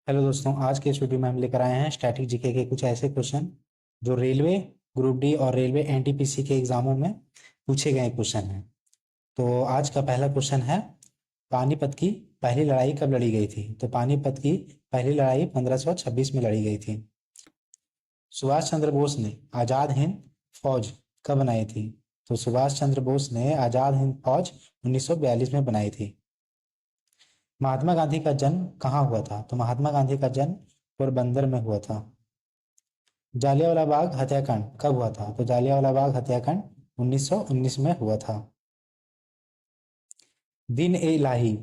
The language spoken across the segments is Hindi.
हेलो दोस्तों, आज के इस वीडियो में हम लेकर आए हैं स्टैटिक जीके के कुछ ऐसे क्वेश्चन जो रेलवे ग्रुप डी और रेलवे एनटीपीसी के एग्जामों में पूछे गए क्वेश्चन हैं। तो आज का पहला क्वेश्चन है, पानीपत की पहली लड़ाई कब लड़ी गई थी? तो पानीपत की पहली लड़ाई 1526 में लड़ी गई थी। सुभाष चंद्र बोस ने आजाद हिंद फौज कब बनाई थी? तो सुभाष चंद्र बोस ने आजाद हिंद फौज 1942 में बनाई थी। महात्मा गांधी का जन्म कहाँ हुआ था? तो महात्मा गांधी का जन्म पोरबंदर में हुआ था। जालियांवाला बाग हत्याकांड कब हुआ था? तो जालियांवाला बाग हत्याकांड 1919 में हुआ था। दिन ए इलाही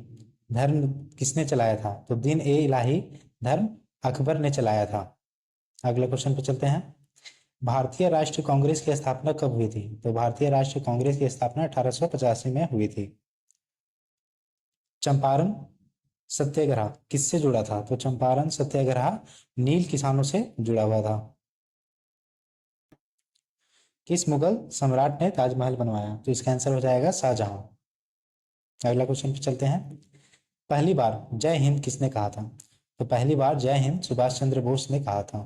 धर्म किसने चलाया था? तो दिन ए इलाही धर्म अकबर ने चलाया था। अगले क्वेश्चन पे चलते हैं। भारतीय राष्ट्रीय कांग्रेस की स्थापना कब हुई थी? तो भारतीय राष्ट्रीय कांग्रेस की स्थापना 1885 में हुई थी। चंपारण सत्याग्रह किससे जुड़ा था? तो चंपारण सत्याग्रह नील किसानों से जुड़ा हुआ था। किस मुगल सम्राट ने ताजमहल बनवाया? तो इसका आंसर हो जाएगा शाहजहां। अगला क्वेश्चन पे चलते हैं। पहली बार जय हिंद किसने कहा था? तो पहली बार जय हिंद सुभाष चंद्र बोस ने कहा था।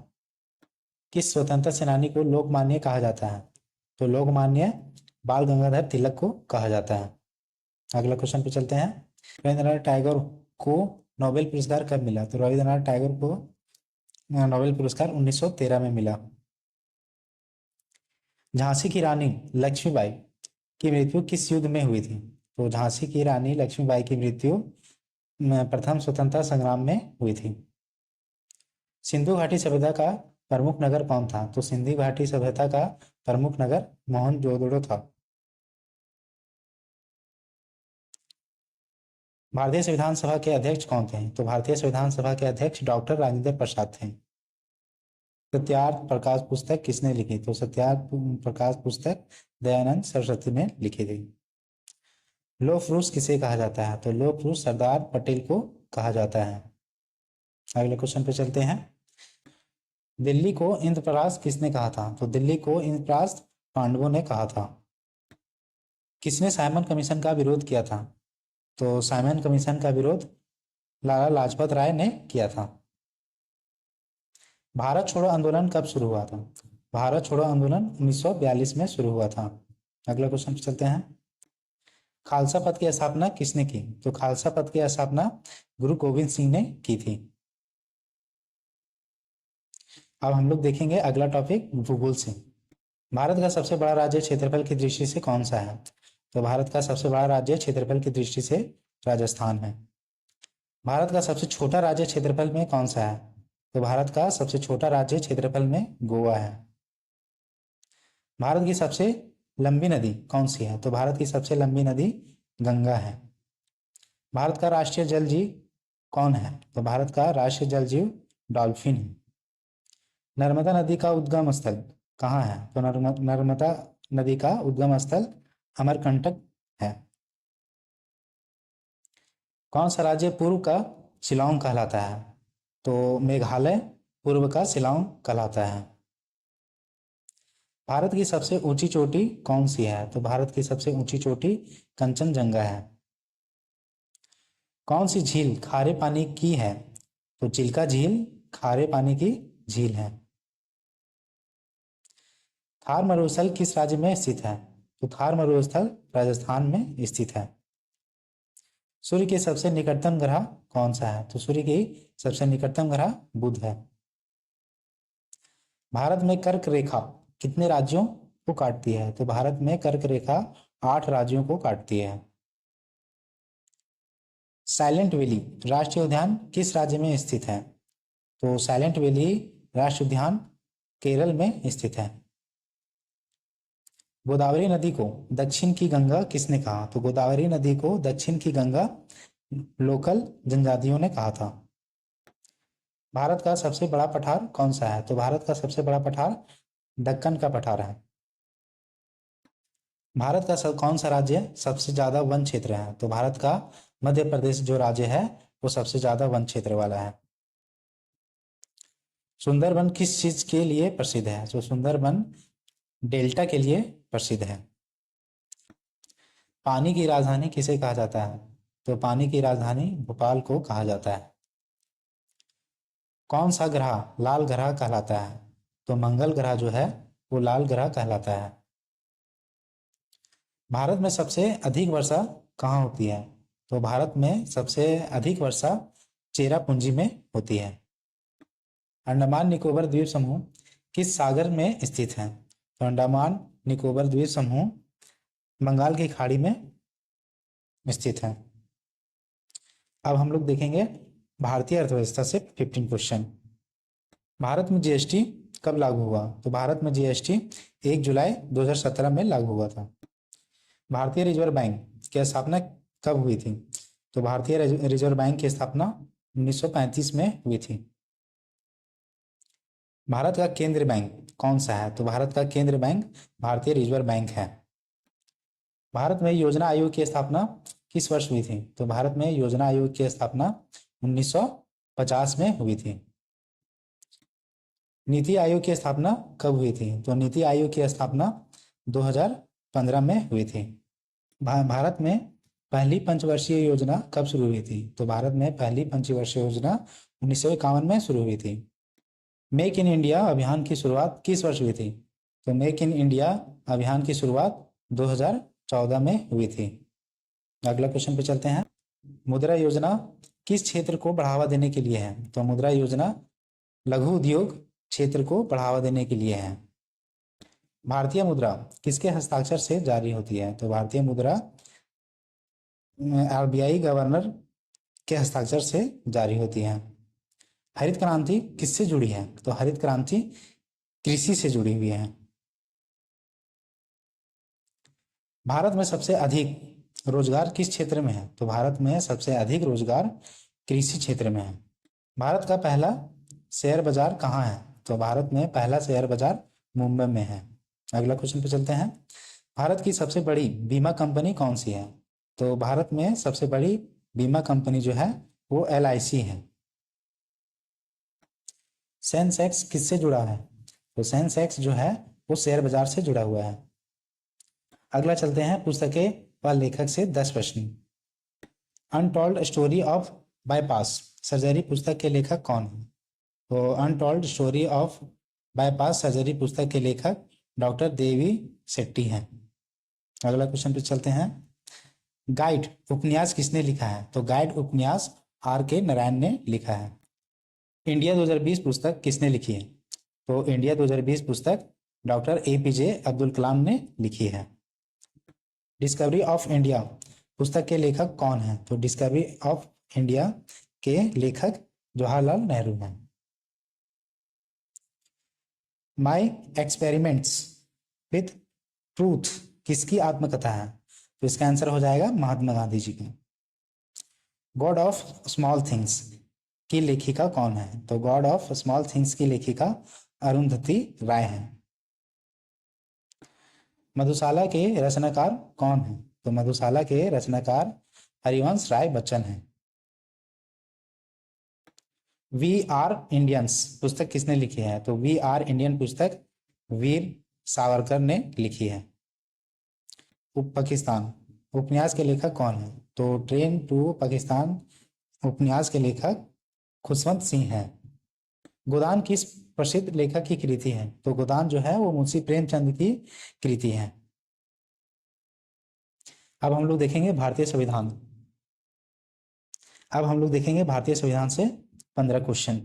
किस स्वतंत्रता सेनानी को लोकमान्य कहा जाता है? तो लोकमान्य बाल गंगाधर तिलक को कहा जाता है। अगला क्वेश्चन पे चलते हैं। रविंद्रनाथ टैगोर को नोबेल पुरस्कार कब मिला? तो रविंद्रनाथ टैगोर को नोबेल पुरस्कार 1913 में मिला। झांसी की रानी लक्ष्मीबाई की मृत्यु किस युद्ध में हुई थी? तो झांसी की रानी लक्ष्मीबाई की मृत्यु प्रथम स्वतंत्रता संग्राम में हुई थी। सिंधु घाटी सभ्यता का प्रमुख नगर कौन था? तो सिंधु घाटी सभ्यता का प्रमुख नगर मोहनजोदड़ो था। भारतीय संविधान सभा के अध्यक्ष कौन थे? तो भारतीय संविधान सभा के अध्यक्ष डॉक्टर राजेंद्र प्रसाद थे। सत्यार्थ प्रकाश पुस्तक किसने लिखी? तो सत्यार्थ प्रकाश पुस्तक दयानंद सरस्वती ने लिखी थी। लौह पुरुष किसे कहा जाता है? तो लौह पुरुष सरदार पटेल को कहा जाता है। अगले क्वेश्चन पे चलते हैं। दिल्ली को इंद्रप्रस्थ किसने कहा था? तो दिल्ली को इंद्रप्रस्थ पांडवों ने कहा था। किसने साइमन कमीशन का विरोध किया था? तो साइमन कमीशन का विरोध लाला लाजपत राय ने किया था। भारत छोड़ो आंदोलन कब शुरू हुआ था? भारत छोड़ो आंदोलन 1942 में शुरू हुआ था। अगला क्वेश्चन पे चलते हैं। खालसा पंथ की स्थापना किसने की? तो खालसा पंथ की स्थापना गुरु गोविंद सिंह ने की थी। अब हम लोग देखेंगे अगला टॉपिक भूगोल से। भारत का सबसे बड़ा राज्य क्षेत्रफल की दृष्टि से कौन सा है? तो भारत का सबसे बड़ा राज्य क्षेत्रफल की दृष्टि से राजस्थान है। भारत का सबसे छोटा राज्य क्षेत्रफल में कौन सा है? तो भारत का सबसे छोटा राज्य क्षेत्रफल में गोवा है। भारत की सबसे लंबी नदी कौन सी है? तो भारत की सबसे लंबी नदी गंगा है। भारत का राष्ट्रीय जल जीव कौन है? तो भारत का राष्ट्रीय जल जीव डॉल्फिन है। नर्मदा नदी का उद्गम स्थल कहाँ है? तो नर्मदा नदी का उद्गम स्थल अमरकंटक है। कौन सा राज्य पूर्व का शिलांग कहलाता है? तो मेघालय पूर्व का शिलांग कहलाता है। भारत की सबसे ऊंची चोटी कौन सी है? तो भारत की सबसे ऊंची चोटी कंचनजंगा है। कौन सी झील खारे पानी की है? तो चिल्का झील खारे पानी की झील है। थार मरुस्थल किस राज्य में स्थित है? तो थार मरुस्थल राजस्थान में स्थित है। सूर्य के सबसे निकटतम ग्रह कौन सा है? तो सूर्य की सबसे निकटतम ग्रह बुध है। भारत में कर्क रेखा कितने राज्यों को काटती है? तो भारत में कर्क रेखा 8 राज्यों को काटती है। साइलेंट वैली राष्ट्रीय उद्यान किस राज्य में स्थित है? तो साइलेंट वैली राष्ट्रीय उद्यान केरल में स्थित है। गोदावरी नदी को दक्षिण की गंगा किसने कहा? तो गोदावरी नदी को दक्षिण की गंगा लोकल जनजातियों ने कहा था। भारत का सबसे बड़ा पठार कौन सा है? तो भारत का सबसे बड़ा पठार दक्कन का पठार है। भारत का कौन सा राज्य सबसे ज्यादा वन क्षेत्र है? तो भारत का मध्य प्रदेश जो राज्य है वो सबसे ज्यादा वन क्षेत्र वाला है। सुंदरबन किस चीज के लिए प्रसिद्ध है? तो सुंदरबन डेल्टा के लिए प्रसिद्ध है। पानी की राजधानी किसे कहा जाता है? तो पानी की राजधानी भोपाल को कहा जाता है। कौन सा ग्रह लाल ग्रह कहलाता है? तो मंगल ग्रह जो है वो लाल ग्रह कहलाता है। भारत में सबसे अधिक वर्षा कहाँ होती है? तो भारत में सबसे अधिक वर्षा चेरापूंजी में होती है। अंडमान निकोबार द्वीप समूह किस सागर में स्थित है? तो अंडमान निकोबार द्वीप समूह बंगाल की खाड़ी में स्थित है। अब हम लोग देखेंगे भारतीय अर्थव्यवस्था से 15 क्वेश्चन। भारत में जीएसटी कब लागू हुआ? तो भारत में जीएसटी 1 जुलाई 2017 में लागू हुआ था। भारतीय रिजर्व बैंक की स्थापना कब हुई थी? तो भारतीय रिजर्व बैंक की स्थापना 1935 में हुई थी। भारत का केंद्रीय बैंक कौन सा है? तो भारत का केंद्रीय बैंक भारतीय रिजर्व बैंक है। भारत में योजना आयोग की स्थापना किस वर्ष हुई थी? तो भारत में योजना आयोग की स्थापना 1950 में हुई थी। नीति आयोग की स्थापना कब हुई थी? तो नीति आयोग की स्थापना 2015 में हुई थी। भारत में पहली पंचवर्षीय योजना कब शुरू हुई थी? तो भारत में पहली पंचवर्षीय योजना 1951 में शुरू हुई थी। मेक इन इंडिया अभियान की शुरुआत किस वर्ष हुई थी? तो मेक इन इंडिया अभियान की शुरुआत 2014 में हुई थी। अगला क्वेश्चन पे चलते हैं। मुद्रा योजना किस क्षेत्र को बढ़ावा देने के लिए है? तो मुद्रा योजना लघु उद्योग क्षेत्र को बढ़ावा देने के लिए है। भारतीय मुद्रा किसके हस्ताक्षर से जारी होती है? तो भारतीय मुद्रा आरबीआई गवर्नर के हस्ताक्षर से जारी होती है। हरित क्रांति किससे जुड़ी है? तो हरित क्रांति कृषि से जुड़ी हुई है। भारत में सबसे अधिक रोजगार किस क्षेत्र में है? तो भारत में सबसे अधिक रोजगार कृषि क्षेत्र में है। भारत का पहला शेयर बाजार कहाँ है? तो भारत में पहला शेयर बाजार मुंबई में है। अगला क्वेश्चन पे चलते हैं। भारत की सबसे बड़ी बीमा कंपनी कौन सी है? तो भारत में सबसे बड़ी बीमा कंपनी जो है वो LIC है। सेंसेक्स किससे जुड़ा है? तो सेंसेक्स जो है वो शेयर बाजार से जुड़ा हुआ है। अगला चलते हैं पुस्तकें व लेखक से 10 प्रश्न। Untold story of bypass surgery पुस्तक के लेखक कौन है? तो untold story of bypass surgery पुस्तक के लेखक डॉक्टर देवी सेट्टी हैं। अगला क्वेश्चन पे चलते हैं। गाइड उपन्यास किसने लिखा है? तो गाइड उपन्यास RK नारायण ने लिखा है। इंडिया 2020 पुस्तक किसने लिखी है? तो इंडिया 2020 पुस्तक डॉक्टर APJ अब्दुल कलाम ने लिखी है। डिस्कवरी ऑफ इंडिया पुस्तक के लेखक कौन है? तो डिस्कवरी ऑफ इंडिया के लेखक जवाहरलाल नेहरू हैं। माई एक्सपेरिमेंट्स विथ ट्रूथ किसकी आत्मकथा है? तो इसका आंसर हो जाएगा महात्मा गांधी जी का। गॉड ऑफ स्मॉल थिंग्स की लेखिका कौन है? तो गॉड ऑफ स्मॉल थिंग्स की लेखिका अरुंधति राय है। मधुशाला के रचनाकार कौन है? तो मधुशाला के रचनाकार हरिवंश राय बच्चन है। वी आर इंडियंस पुस्तक किसने लिखी है? तो वी आर इंडियन पुस्तक वीर सावरकर ने लिखी है। पाकिस्तान उपन्यास के लेखक कौन है? तो ट्रेन टू पाकिस्तान उपन्यास के लेखक खुशवंत सिंह है। गोदान किस प्रसिद्ध लेखक की कृति है? तो गोदान जो है वो मुंशी प्रेमचंद की कृति है। अब हम लोग देखेंगे भारतीय संविधान। से 15 क्वेश्चन।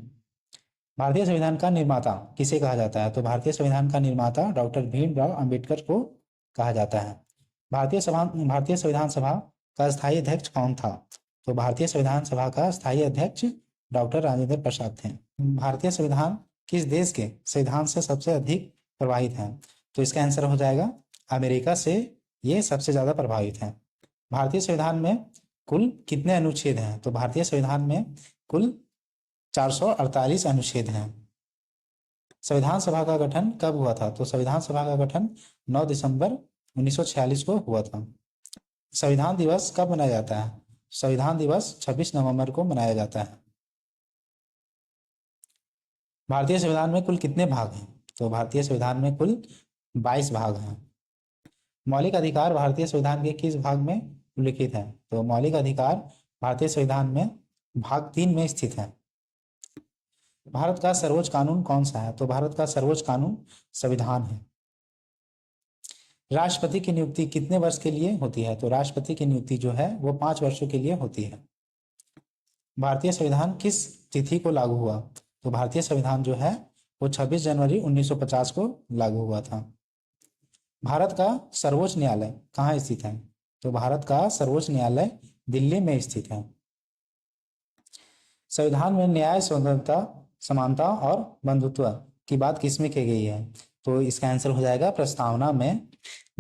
भारतीय संविधान का निर्माता किसे कहा जाता है? तो भारतीय संविधान का निर्माता डॉक्टर भीमराव अंबेडकर को कहा जाता है। भारतीय संविधान सभा का स्थायी अध्यक्ष कौन था? तो भारतीय संविधान सभा का स्थायी अध्यक्ष डॉक्टर राजेंद्र प्रसाद थे। भारतीय संविधान किस देश के संविधान से सबसे अधिक प्रभावित है? तो इसका आंसर हो जाएगा अमेरिका से ये सबसे ज्यादा प्रभावित है। भारतीय संविधान में कुल कितने अनुच्छेद हैं? तो भारतीय संविधान में कुल 448 अनुच्छेद हैं। संविधान सभा का गठन कब हुआ था? तो संविधान सभा का गठन 9 दिसंबर 1946 को हुआ था। संविधान दिवस कब मनाया जाता है? संविधान दिवस 26 नवंबर को मनाया जाता है। भारतीय संविधान में कुल कितने भाग हैं? तो भारतीय संविधान में कुल 22 भाग हैं। मौलिक अधिकार भारतीय संविधान के किस भाग में उल्लिखित है? तो मौलिक अधिकार भारतीय संविधान में भाग 3 में स्थित है। भारत का सर्वोच्च कानून कौन सा है? तो भारत का सर्वोच्च कानून संविधान है। राष्ट्रपति की नियुक्ति कितने वर्ष के लिए होती है? तो राष्ट्रपति की नियुक्ति जो है वो 5 वर्षों के लिए होती है। भारतीय संविधान किस तिथि को लागू हुआ? तो भारतीय संविधान जो है वो 26 जनवरी 1950 को लागू हुआ था। भारत का सर्वोच्च न्यायालय कहाँ स्थित है? तो भारत का सर्वोच्च न्यायालय दिल्ली में स्थित है। संविधान में न्याय, स्वतंत्रता, समानता और बंधुत्व की बात किसमें की गई है? तो इसका आंसर हो जाएगा प्रस्तावना में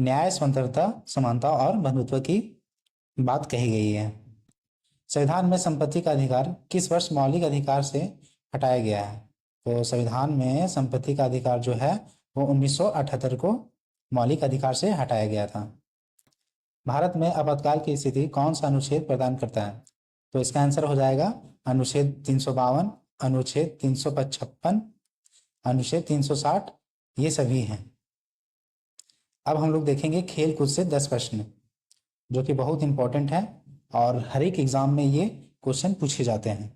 न्याय, स्वतंत्रता, समानता और बंधुत्व की बात कही गई है। संविधान में संपत्ति का अधिकार किस वर्ष मौलिक अधिकार से हटाया गया है? तो संविधान में संपत्ति का अधिकार जो है वो 1978 को मौलिक अधिकार से हटाया गया था। भारत में आपातकाल की स्थिति कौन सा अनुच्छेद प्रदान करता है? तो इसका आंसर हो जाएगा अनुच्छेद 352, अनुच्छेद 355, अनुच्छेद 360, ये सभी हैं। अब हम लोग देखेंगे खेल कूद से 10 प्रश्न जो कि बहुत इंपॉर्टेंट है और हर एक एग्जाम में ये क्वेश्चन पूछे जाते हैं।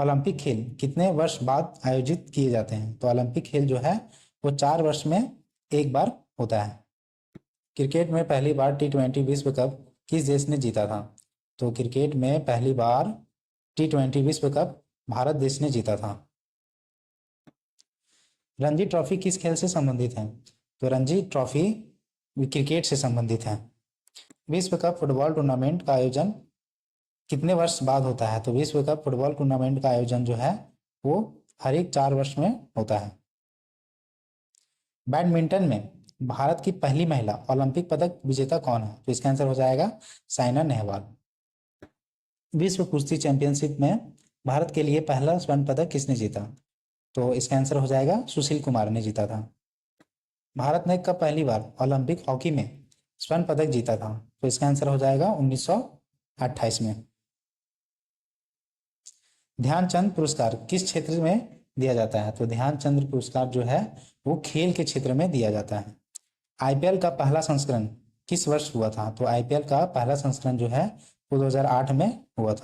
ओलंपिक खेल कितने वर्ष बाद आयोजित किए जाते हैं? तो ओलंपिक खेल जो है वो 4 वर्ष में एक बार होता है। क्रिकेट में पहली बार T20 विश्व कप किस देश ने जीता था? तो क्रिकेट में पहली बार T20 विश्व कप भारत देश ने जीता था। रणजी ट्रॉफी किस खेल से संबंधित है? तो रणजी ट्रॉफी क्रिकेट से संबंधित है। विश्व कप फुटबॉल टूर्नामेंट का आयोजन कितने वर्ष बाद होता है? तो विश्व कप फुटबॉल टूर्नामेंट का आयोजन जो है वो हर एक 4 वर्ष में होता है। बैडमिंटन में भारत की पहली महिला ओलंपिक पदक विजेता कौन है? तो इसका आंसर हो जाएगा साइना नेहवाल। विश्व कुश्ती चैंपियनशिप में भारत के लिए पहला स्वर्ण पदक किसने जीता? तो इसका आंसर हो जाएगा सुशील कुमार ने जीता था। भारत ने कब पहली बार ओलंपिक हॉकी में स्वर्ण पदक जीता था? तो इसका आंसर हो जाएगा 1928 में। ध्यानचंद पुरस्कार किस क्षेत्र में दिया जाता है? तो ध्यानचंद पुरस्कार जो है वो खेल के क्षेत्र में दिया जाता है। आईपीएल का पहला संस्करण किस वर्ष हुआ था? तो आईपीएल का पहला संस्करण जो है वो 2008 में हुआ था।